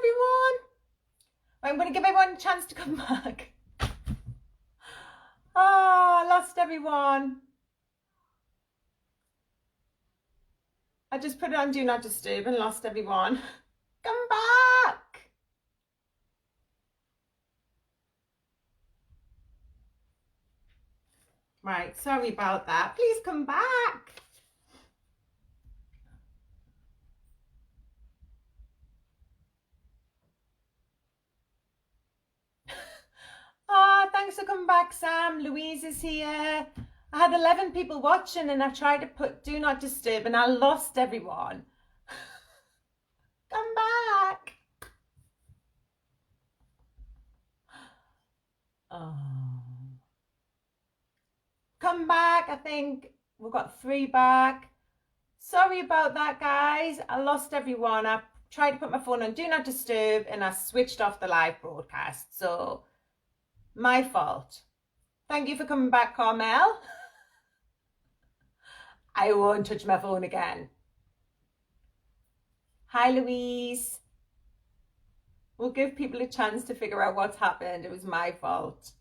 everyone. I'm going to give everyone a chance to come back. Oh, I lost everyone. I just put it on Do Not Disturb and lost everyone. Come back. Right, sorry about that. Please come back. Thanks for coming back, Sam. Louise is here. I had 11 people watching and I tried to put Do Not Disturb and I lost everyone. Come back. Oh. Come back. I think we've got 3 back. Sorry about that, guys. I lost everyone. I tried to put my phone on Do Not Disturb and I switched off the live broadcast. So, my fault. Thank you for coming back, Carmel. I won't touch my phone again. Hi, Louise. We'll give people a chance to figure out what's happened. It was my fault.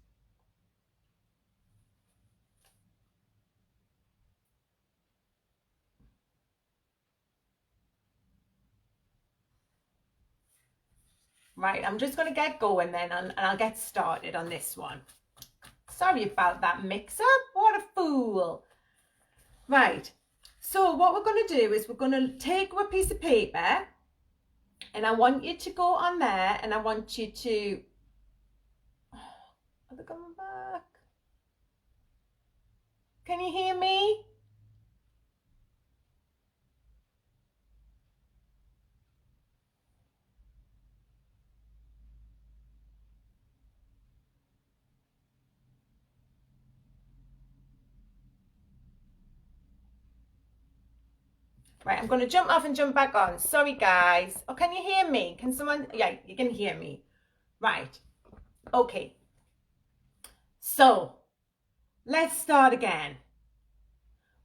Right, I'm just going to get going then and I'll get started on this one. Sorry about that mix-up. What a fool. Right, so what we're going to do is we're going to take a piece of paper and I want you to go on there and I want you to... Are they coming back? Can you hear me? Right, I'm going to jump off and jump back on. Sorry, guys. Oh, can you hear me? Can someone... Yeah, you can hear me. Right. Okay. So, let's start again.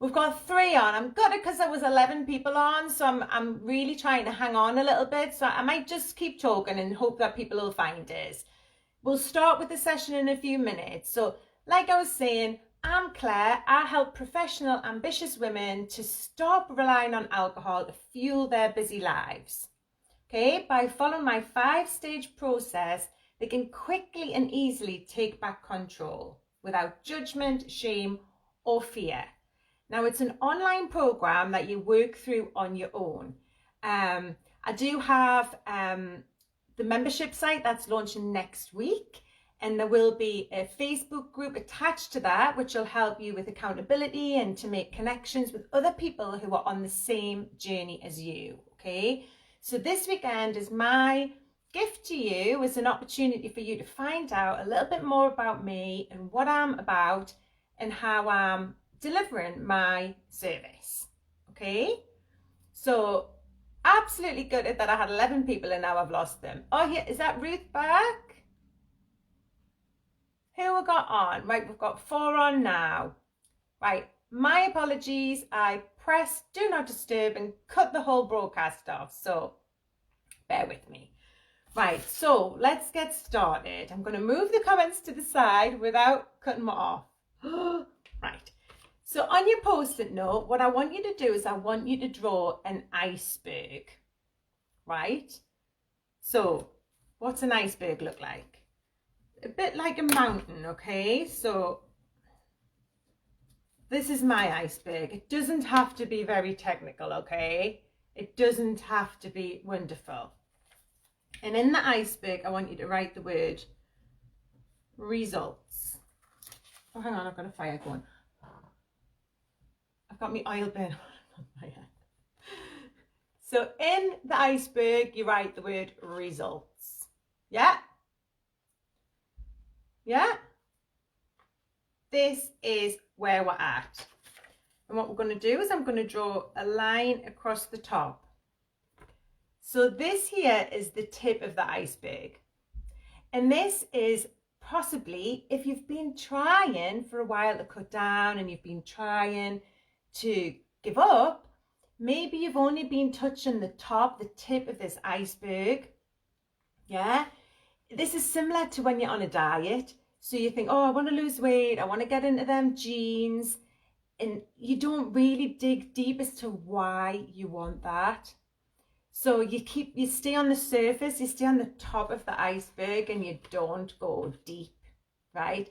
We've got 3 on. I'm good because there was 11 people on, so I'm really trying to hang on a little bit. So I might just keep talking and hope that people will find us. We'll start with the session in a few minutes. So, like I was saying, I'm Claire. I help professional, ambitious women to stop relying on alcohol to fuel their busy lives. Okay, by following my 5-stage process, they can quickly and easily take back control without judgment, shame, or fear. Now, it's an online program that you work through on your own. I do have the membership site that's launching next week. And there will be a Facebook group attached to that, which will help you with accountability and to make connections with other people who are on the same journey as you, okay? So this weekend is my gift to you, is an opportunity for you to find out a little bit more about me and what I'm about and how I'm delivering my service, okay? So absolutely gutted that I had 11 people and now I've lost them. Oh, here, is that Ruth back? Who we got on? Right, we've got 4 on now. Right, my apologies. I pressed Do Not Disturb and cut the whole broadcast off. So bear with me. Right, so let's get started. I'm going to move the comments to the side without cutting them off. Right, so on your post-it note, what I want you to do is I want you to draw an iceberg. Right? So what's an iceberg look like? A bit like a mountain, okay? So this is my iceberg. It doesn't have to be very technical, okay? It doesn't have to be wonderful. And in the iceberg, I want you to write the word results. Oh, hang on, I've got a fire going. I've got my oil burn on my hand. So in the iceberg, you write the word results. Yeah? Yeah, this is where we're at. And what we're going to do is I'm going to draw a line across the top. So this here is the tip of the iceberg. And this is possibly, if you've been trying for a while to cut down and you've been trying to give up, maybe you've only been touching the top, the tip of this iceberg. Yeah, this is similar to when you're on a diet. So you think, oh, I want to lose weight, I want to get into them jeans, and you don't really dig deep as to why you want that. So you stay on the surface, you stay on the top of the iceberg, and you don't go deep, right?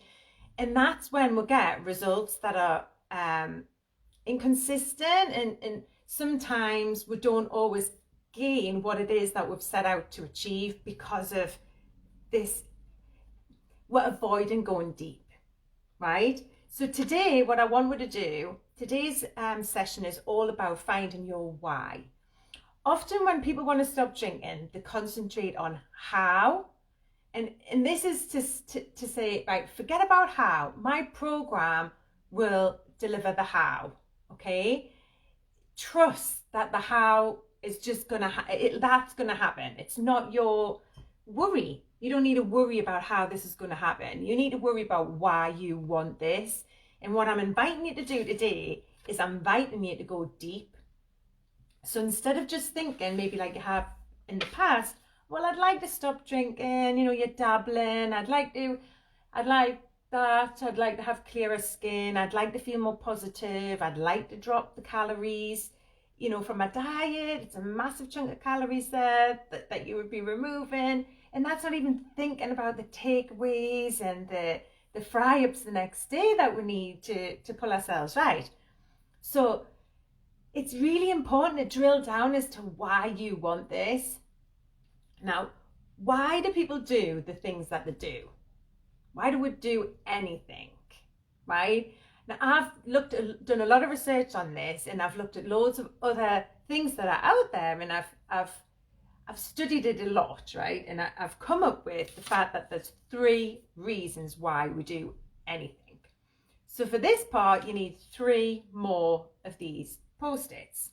And that's when we'll get results that are inconsistent, and sometimes we don't always gain what it is that we've set out to achieve because of this. We're avoiding going deep, right? So today, what I want you to do, today's session is all about finding your why. Often when people want to stop drinking, they concentrate on how. And this is to say, right, forget about how. My program will deliver the how, okay? Trust that the how is just gonna that's gonna happen. It's not your worry. You don't need to worry about how this is going to happen. You need to worry about why you want this. And what I'm inviting you to do today is I'm inviting you to go deep. So instead of just thinking, maybe like you have in the past, well, I'd like to stop drinking, you're dabbling, I'd like that, I'd like to have clearer skin, I'd like to feel more positive, I'd like to drop the calories, from a diet. It's a massive chunk of calories there that you would be removing. And that's not even thinking about the takeaways and the fry-ups the next day that we need to pull ourselves right. So it's really important to drill down as to why you want this. Now, why do people do the things that they do? Why do we do anything, right? Now, I've done a lot of research on this, and I've looked at loads of other things that are out there, and I've studied it a lot, right? And I've come up with the fact that there's 3 reasons why we do anything. So for this part, you need 3 more of these Post-its.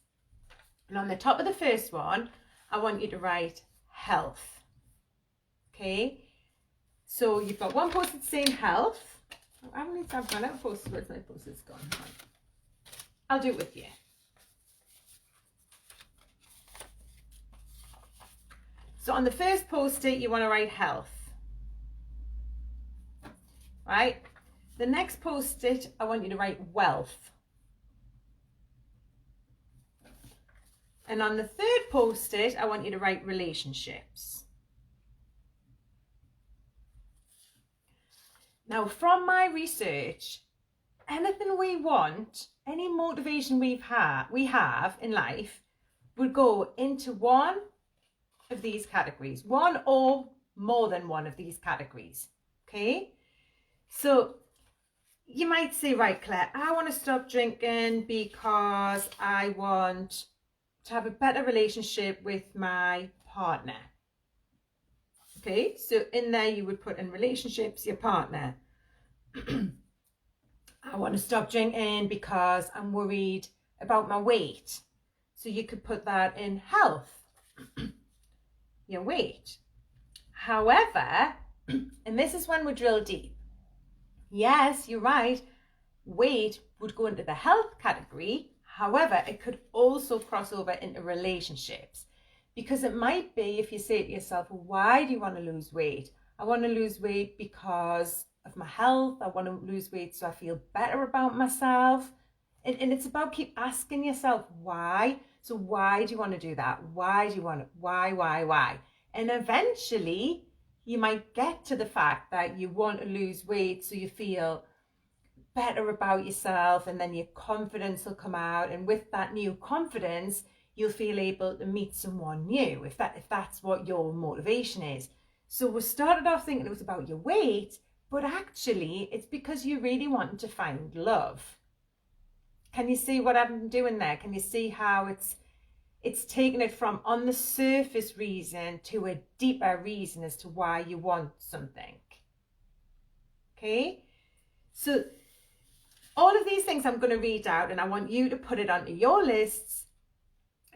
And on the top of the first one, I want you to write health. Okay? So you've got one Post-it saying health. I've run out of Post-its. Where's my Post-its gone? I'll do it with you. So on the first Post-it, you want to write health, right? The next Post-it, I want you to write wealth. And on the third Post-it, I want you to write relationships. Now, from my research, anything we want, any motivation we have in life, would go into one of these categories, one or more than one of these categories. Okay, so you might say, right, Claire, I want to stop drinking because I want to have a better relationship with my partner. Okay, so in there you would put in relationships, your partner. I want to stop drinking because I'm worried about my weight. So you could put that in health. Your weight. However, and this is when we drill deep. Yes, you're right. Weight would go into the health category. However, it could also cross over into relationships, because it might be, if you say to yourself, well, why do you want to lose weight? I want to lose weight because of my health. I want to lose weight so I feel better about myself. And it's about keep asking yourself why. So why do you want to do that? Why do you want it? Why? And eventually you might get to the fact that you want to lose weight so you feel better about yourself, and then your confidence will come out. And with that new confidence, you'll feel able to meet someone new, if that's what your motivation is. So we started off thinking it was about your weight, but actually it's because you really want to find love. Can you see what I'm doing there? Can you see how it's taking it from on the surface reason to a deeper reason as to why you want something? Okay, so all of these things I'm going to read out, and I want you to put it onto your lists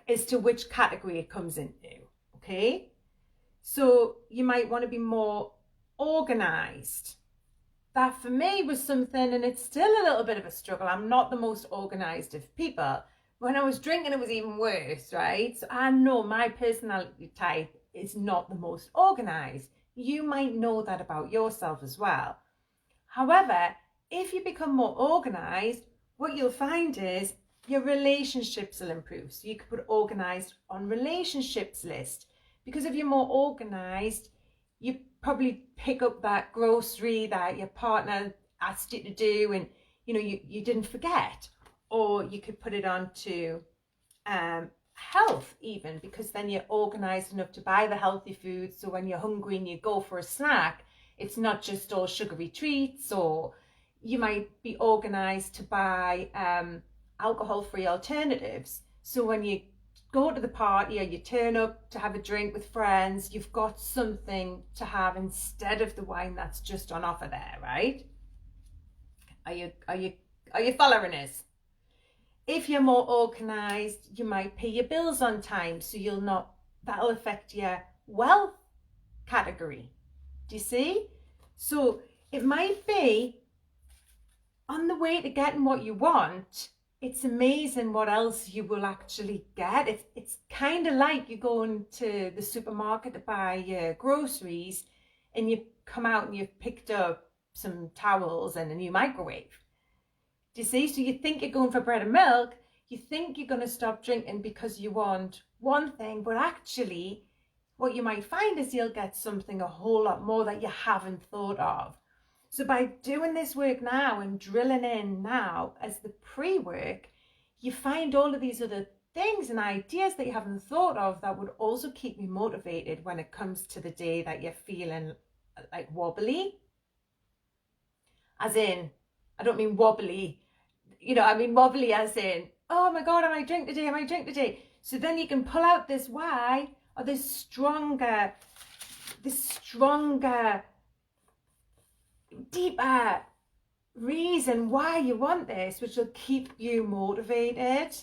as to which category it comes into. Okay, so you might want to be more organized. That for me was something, and it's still a little bit of a struggle. I'm not the most organized of people. When I was drinking, it was even worse, right? So I know my personality type is not the most organized. You might know that about yourself as well. However, if you become more organized, what you'll find is your relationships will improve. So you could put organized on relationships list, because if you're more organized, you probably pick up that grocery that your partner asked you to do and you didn't forget. Or you could put it on to health even, because then you're organized enough to buy the healthy food, so when you're hungry and you go for a snack, it's not just all sugary treats. Or you might be organized to buy alcohol-free alternatives, so when you go to the party or you turn up to have a drink with friends, you've got something to have instead of the wine that's just on offer there, right? Are you following us? If you're more organized, you might pay your bills on time, so that'll affect your wealth category. Do you see? So it might be on the way to getting what you want. It's amazing what else you will actually get. It's kind of like you going to the supermarket to buy your groceries and you come out and you've picked up some towels and a new microwave. Do you see? So you think you're going for bread and milk, you think you're going to stop drinking because you want one thing, but actually what you might find is you'll get something a whole lot more that you haven't thought of. So by doing this work now and drilling in now as the pre-work, you find all of these other things and ideas that you haven't thought of that would also keep you motivated when it comes to the day that you're feeling like wobbly. As in, I don't mean wobbly, I mean wobbly as in, oh my God, I might drink today. So then you can pull out this why, or this stronger, deeper reason why you want this, which will keep you motivated.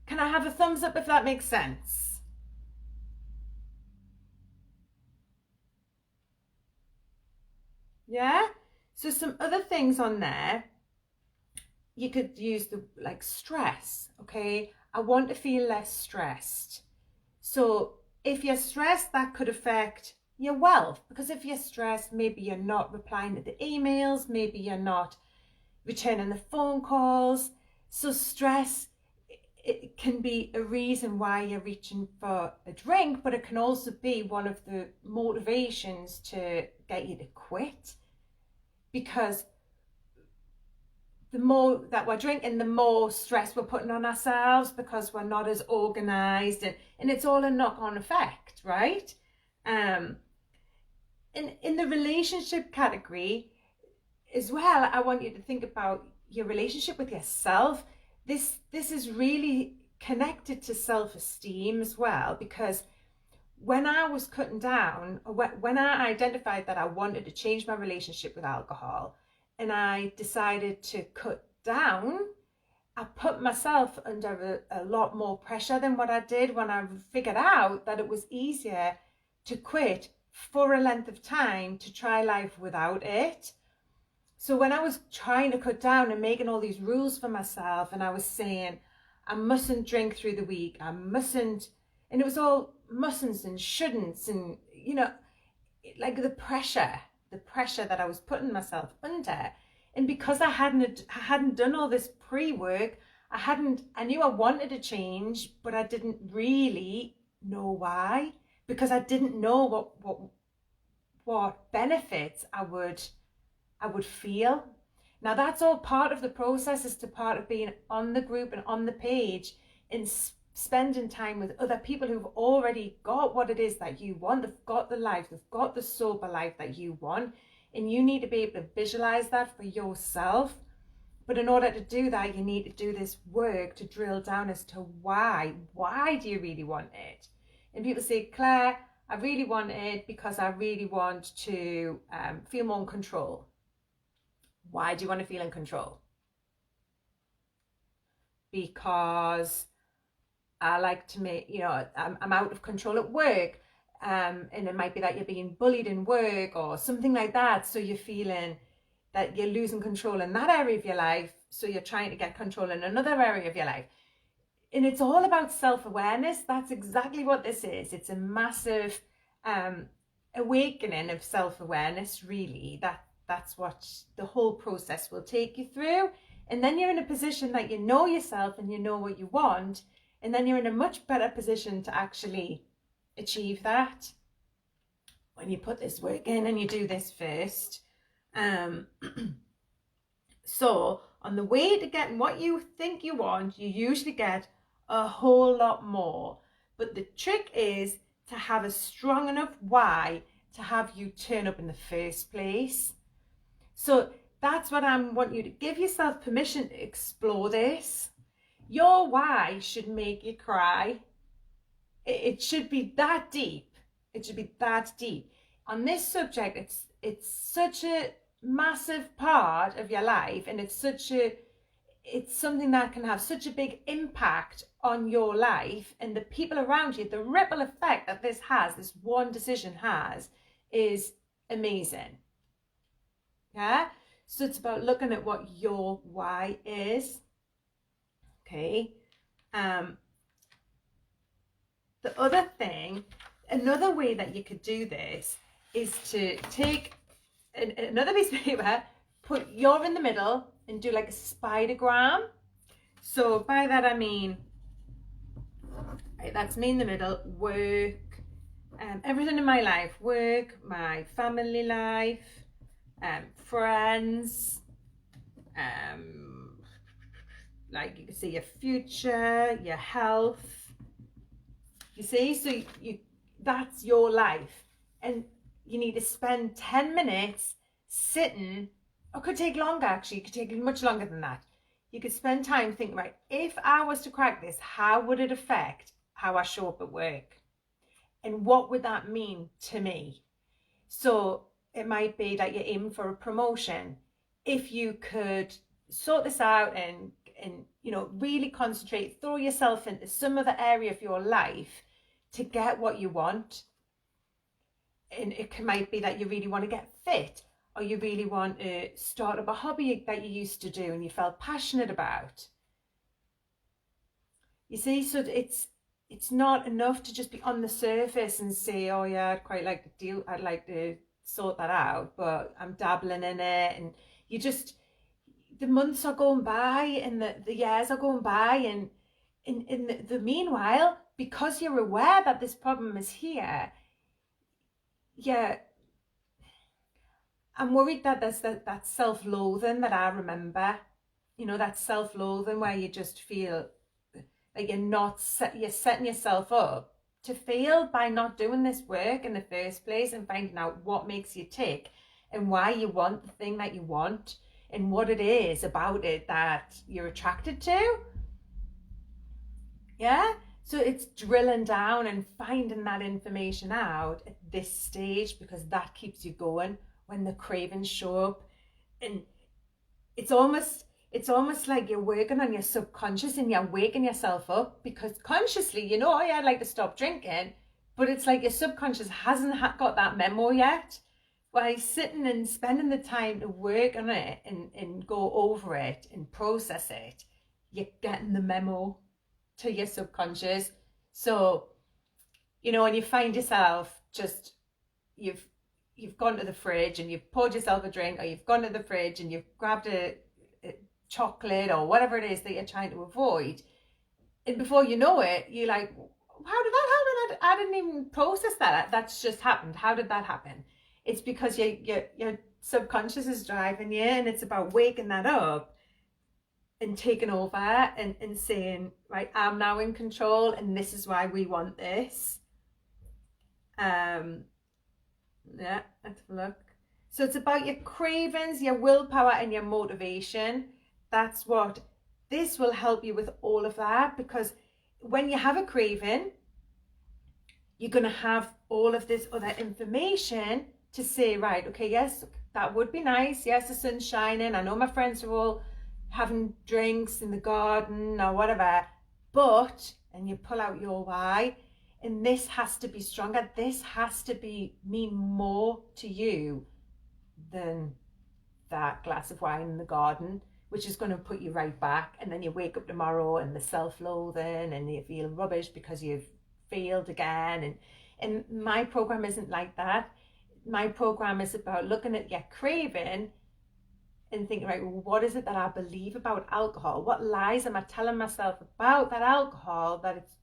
Can I have a thumbs up if that makes sense? Yeah? So some other things on there, you could use like stress, okay? I want to feel less stressed. So if you're stressed, that could affect your wealth, because if you're stressed, maybe you're not replying to the emails, maybe you're not returning the phone calls. So stress, it can be a reason why you're reaching for a drink, but it can also be one of the motivations to get you to quit, because the more that we're drinking, the more stress we're putting on ourselves because we're not as organized, and it's all a knock-on effect, right? In the relationship category as well, I want you to think about your relationship with yourself. This is really connected to self-esteem as well, because when I was cutting down, when I identified that I wanted to change my relationship with alcohol and I decided to cut down, I put myself under a lot more pressure than what I did when I figured out that it was easier to quit for a length of time to try life without it. So when I was trying to cut down and making all these rules for myself, and I was saying I mustn't drink through the week, I mustn't, and it was all mustn'ts and shouldn'ts, and like the pressure that I was putting myself under. And because I hadn't done all this pre-work, I knew I wanted to change, but I didn't really know why, because I didn't know what benefits I would feel. Now that's all part of the process, is to part of being on the group and on the page and spending time with other people who've already got what it is that you want. They've got the life, they've got the sober life that you want, and you need to be able to visualize that for yourself. But in order to do that, you need to do this work to drill down as to why do you really want it? And people say, Claire, I really want it because I really want to feel more in control. Why do you want to feel in control? Because I like to make, I'm out of control at work. And it might be that you're being bullied in work or something like that. So you're feeling that you're losing control in that area of your life. So you're trying to get control in another area of your life. And it's all about self-awareness. That's exactly what this is. It's a massive awakening of self-awareness, really. That's what the whole process will take you through. And then you're in a position that you know yourself and you know what you want. And then you're in a much better position to actually achieve that when you put this work in and you do this first. So on the way to getting what you think you want, you usually get a whole lot more. But the trick is to have a strong enough why to have you turn up in the first place. So that's what I want you to give yourself permission to explore this. Your why should make you cry. It should be that deep. It should be that deep. On this subject, it's such a massive part of your life, and it's something that can have such a big impact on your life and the people around you. The ripple effect that this one decision has, is amazing. Yeah, so it's about looking at what your why is. Okay. The other thing, another way that you could do this is to take another piece of paper, put your in the middle and do like a spidergram. So by that I mean, right, that's me in the middle, work, everything in my life, work, my family life, friends, like you can see your future, your health. You see, so that's your life, and you need to spend 10 minutes sitting, or could take longer actually, it could take much longer than that. You could spend time thinking, right, if I was to crack this, how would it affect how I show up at work? And what would that mean to me? So it might be that you're aiming for a promotion. If you could sort this out and really concentrate, throw yourself into some other area of your life to get what you want. And it might be that you really want to get fit, or you really want to start up a hobby that you used to do and you felt passionate about. You see, so it's not enough to just be on the surface and say, oh yeah, I'd like to sort that out, but I'm dabbling in it. And the months are going by and the years are going by, and in the meanwhile, because you're aware that this problem is here, yeah, I'm worried that there's that self-loathing that I remember, that self-loathing where you just feel like you're setting yourself up to fail by not doing this work in the first place and finding out what makes you tick and why you want the thing that you want and what it is about it that you're attracted to. Yeah, so it's drilling down and finding that information out at this stage, because that keeps you going when the cravings show up. And it's almost like you're working on your subconscious and you're waking yourself up, because consciously, oh yeah, I'd like to stop drinking, but it's like your subconscious hasn't got that memo yet. By sitting and spending the time to work on it and go over it and process it, you're getting the memo to your subconscious. So, when you find yourself just, you've gone to the fridge and you've poured yourself a drink, or you've gone to the fridge and you've grabbed a chocolate or whatever it is that you're trying to avoid, and before you know it, you're like, how did that happen? I didn't even process that. That's just happened. How did that happen? It's because your subconscious is driving you, and it's about waking that up and taking over and saying, right, I'm now in control, and this is why we want this. Yeah, let's have a look. So it's about your cravings, your willpower, and your motivation. That's what this will help you with, all of that, because when you have a craving, you're going to have all of this other information to say, right, okay, yes, that would be nice. Yes, the sun's shining. I know my friends are all having drinks in the garden or whatever, but, and you pull out your why, and this has to be stronger. This has to mean more to you than that glass of wine in the garden, which is going to put you right back. And then you wake up tomorrow and the self-loathing and you feel rubbish because you've failed again. And my program isn't like that. My program is about looking at your craving and thinking, right, well, what is it that I believe about alcohol? What lies am I telling myself about that alcohol that it's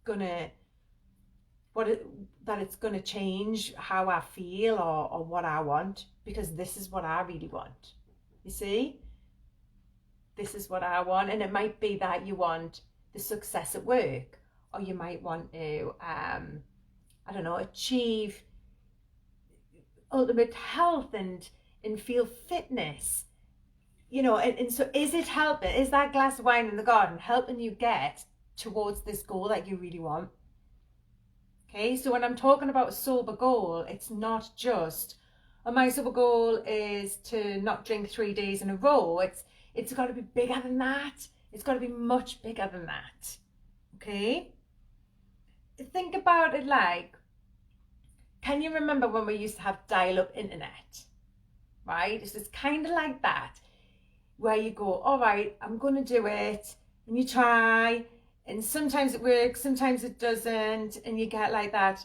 gonna change how I feel or what I want? Because this is what I really want. You see? This is what I want. And it might be that you want the success at work, or you might want to I don't know, achieve ultimate health and feel fitness. You know, and so is it helping? Is that glass of wine in the garden helping you get towards this goal that you really want? Okay, so when I'm talking about a sober goal, it's not just, oh, my sober goal is to not drink 3 days in a row. It's got to be bigger than that. It's got to be much bigger than that. Okay? Think about it like, can you remember when we used to have dial-up internet? Right? It's kind of like that, where you go, all right, I'm going to do it, and you try, and sometimes it works, sometimes it doesn't, and you get like that,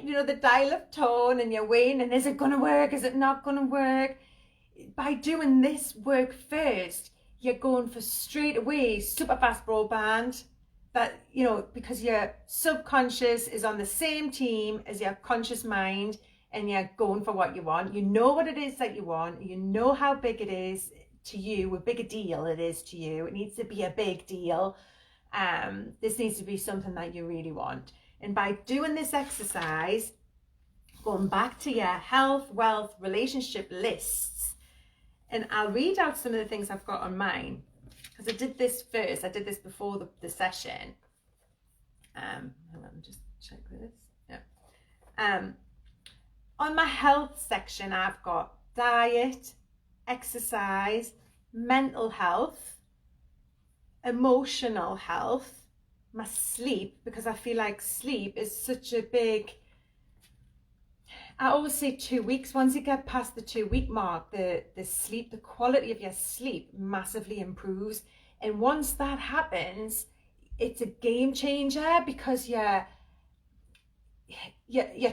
you know, the dial-up tone, and you're waiting, and is it going to work, is it not going to work? By doing this work first, you're going for straight away super fast broadband, that, you know, because your subconscious is on the same team as your conscious mind, and you're going for what you want. You know what it is that you want. You know how big it is to you, a big a deal it is to you. It needs to be a big deal. This needs to be something that you really want. And by doing this exercise, going back to your health, wealth, relationship lists, and I'll read out some of the things I've got on mine, because I did this first. I did this before the session. Let me just check this. Yeah. On my health section, I've got diet, exercise, mental health, emotional health, my sleep, because I feel like sleep is such a big, I always say 2 weeks. Once you get past the 2-week mark, the sleep, the quality of your sleep massively improves. And once that happens, it's a game changer, because you're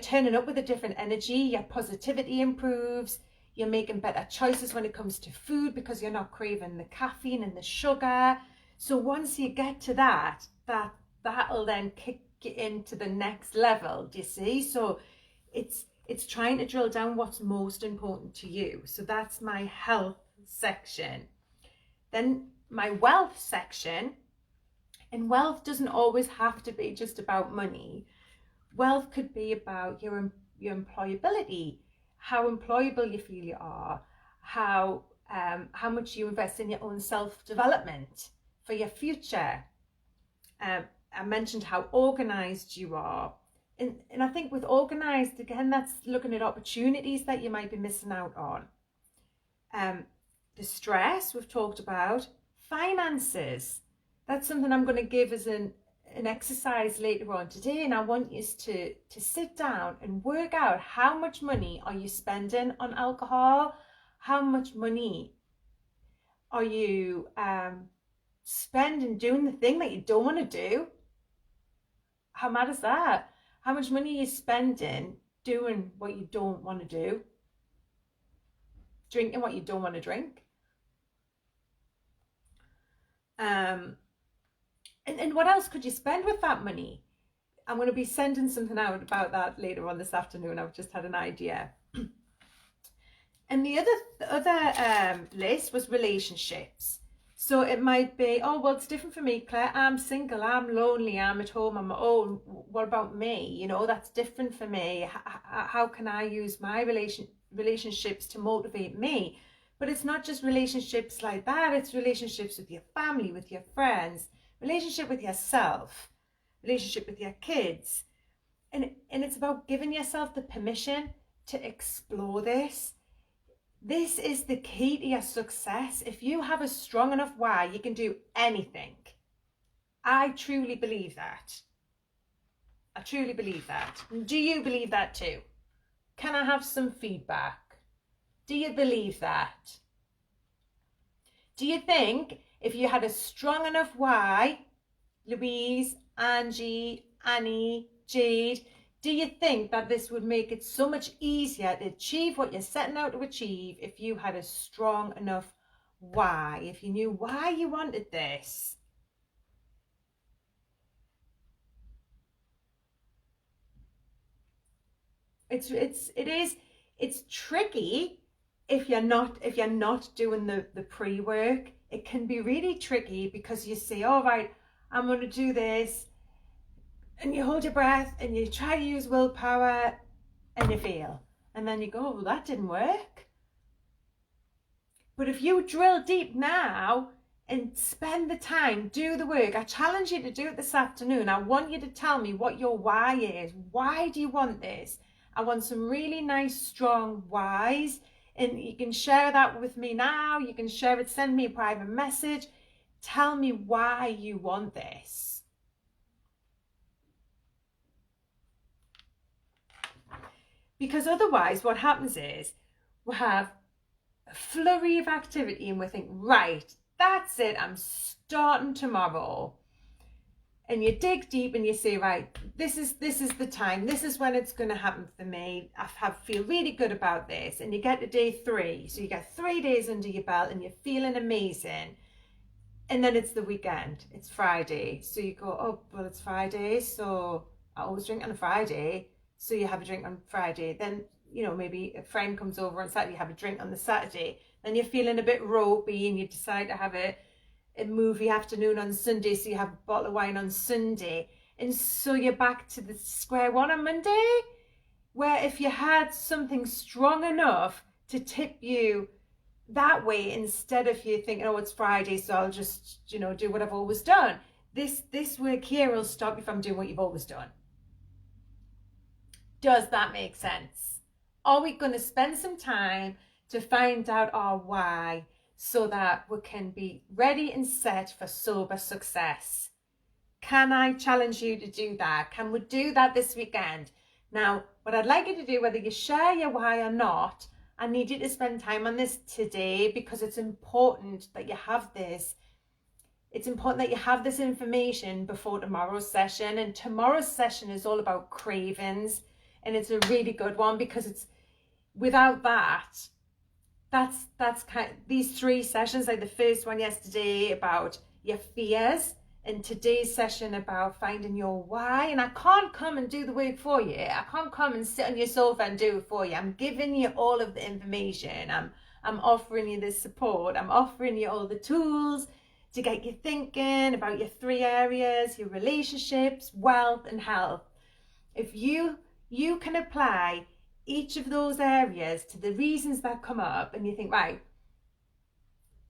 turning up with a different energy, your positivity improves, you're making better choices when it comes to food, because you're not craving the caffeine and the sugar. So once you get to that'll then kick you into the next level, do you see? So it's trying to drill down what's most important to you. So that's my health section. Then my wealth section, and wealth doesn't always have to be just about money. Wealth could be about your employability, how employable you feel you are, how much you invest in your own self-development for your future. I mentioned how organized you are. And I think with organized, again, that's looking at opportunities that you might be missing out on. The stress we've talked about, finances. That's something I'm going to give as an exercise later on today, and I want you to sit down and work out how much money are you spending on alcohol, how much money are you spending doing the thing that you don't want to do. How mad is that? How much money are you spending doing what you don't want to do, drinking what you don't want to drink? And what else could you spend with that money? I'm going to be sending something out about that later on this afternoon. I've just had an idea. And the other list was relationships. So it might be, oh, well, it's different for me, Claire. I'm single, I'm lonely, I'm at home, I'm at home. What about me? You know, that's different for me. How can I use my relationships to motivate me? But it's not just relationships like that. It's relationships with your family, with your friends, relationship with yourself, relationship with your kids. And it's about giving yourself the permission to explore this. This is the key to your success. If you have a strong enough why, you can do anything. I truly believe that. I truly believe that. Do you believe that too? Can I have some feedback? Do you believe that? Do you think if you had a strong enough why, Louise, Angie, Annie, Jade, do you think that this would make it so much easier to achieve what you're setting out to achieve if you had a strong enough why, if you knew why you wanted this? It's tricky if you're not doing the pre-work. It can be really tricky because you say, all right, I'm going to do this, and you hold your breath and you try to use willpower and you fail, and then you go, well, that didn't work. But if you drill deep now and spend the time, do the work, I challenge you to do it this afternoon. I want you to tell me what your why is. Why do you want this? I want some really nice, strong whys. And you can share that with me now. You can share it, send me a private message. Tell me why you want this. Because otherwise what happens is we'll have a flurry of activity and we think, right, that's it, I'm starting tomorrow. And you dig deep and you say, right, this is the time, this is when it's going to happen for me. I feel really good about this. And you get to day 3, so you get 3 days under your belt and you're feeling amazing. And then it's the weekend, it's Friday, so you go, oh, well, it's Friday, so I always drink on a Friday, so you have a drink on Friday. Then, you know, maybe a friend comes over on Saturday, you have a drink on the Saturday. Then you're feeling a bit ropey and you decide to have a movie afternoon on Sunday, so you have a bottle of wine on Sunday. And so you're back to the square one on Monday, where if you had something strong enough to tip you that way, instead of you thinking, oh, it's Friday, so I'll just, you know, do what I've always done. This work here will stop you from doing what you've always done. Does that make sense? Are we going to spend some time to find out our why so that we can be ready and set for sober success? Can I challenge you to do that? Can we do that this weekend? Now, what I'd like you to do, whether you share your why or not, I need you to spend time on this today, because it's important that you have this. It's important that you have this information before tomorrow's session. And tomorrow's session is all about cravings. And it's a really good one, because it's without that, that's kind of, these 3 sessions, like the first one yesterday about your fears, and today's session about finding your why. And I can't come and do the work for you. I can't come and sit on your sofa and do it for you. I'm giving you all of the information. I'm offering you the support. I'm offering you all the tools to get you thinking about your 3 areas, your relationships, wealth, and health. If you can apply each of those areas to the reasons that come up, and you think, right,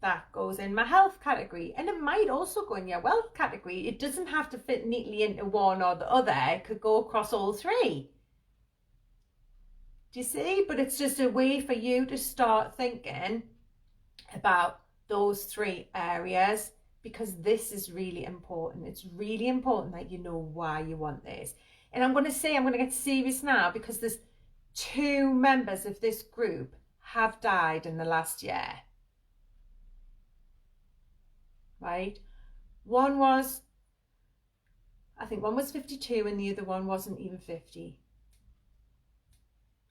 that goes in my health category, and it might also go in your wealth category. It doesn't have to fit neatly into one or the other. It could go across all 3. Do you see? But it's just a way for you to start thinking about those 3 areas, because this is really important. It's really important that you know why you want this. And I'm going to get serious now, because there's 2 members of this group have died in the last year. Right? One was 52 and the other one wasn't even 50.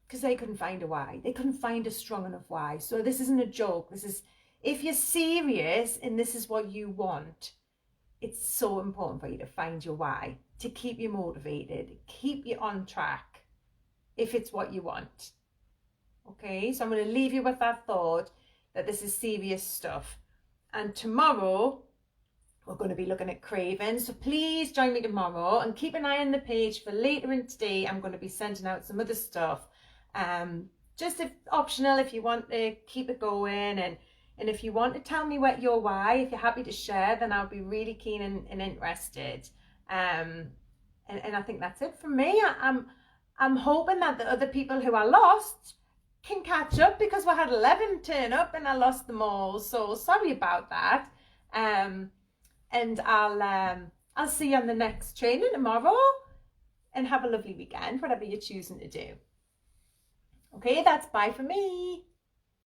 Because they couldn't find a why. They couldn't find a strong enough why. So this isn't a joke. This is, if you're serious and this is what you want, it's so important for you to find your why, to keep you motivated, keep you on track, if it's what you want. Okay, so I'm going to leave you with that thought that this is serious stuff. And tomorrow, we're going to be looking at cravings. So please join me tomorrow, and keep an eye on the page for later in today. I'm going to be sending out some other stuff. Just if optional, if you want to keep it going, and if you want to tell me what your why, if you're happy to share, then I'll be really keen and interested. And I think that's it from me. I'm hoping that the other people who are lost can catch up, because we had 11 turn up and I lost them all. So sorry about that. And I'll see you on the next training tomorrow, and have a lovely weekend, whatever you're choosing to do. Okay, that's bye for me.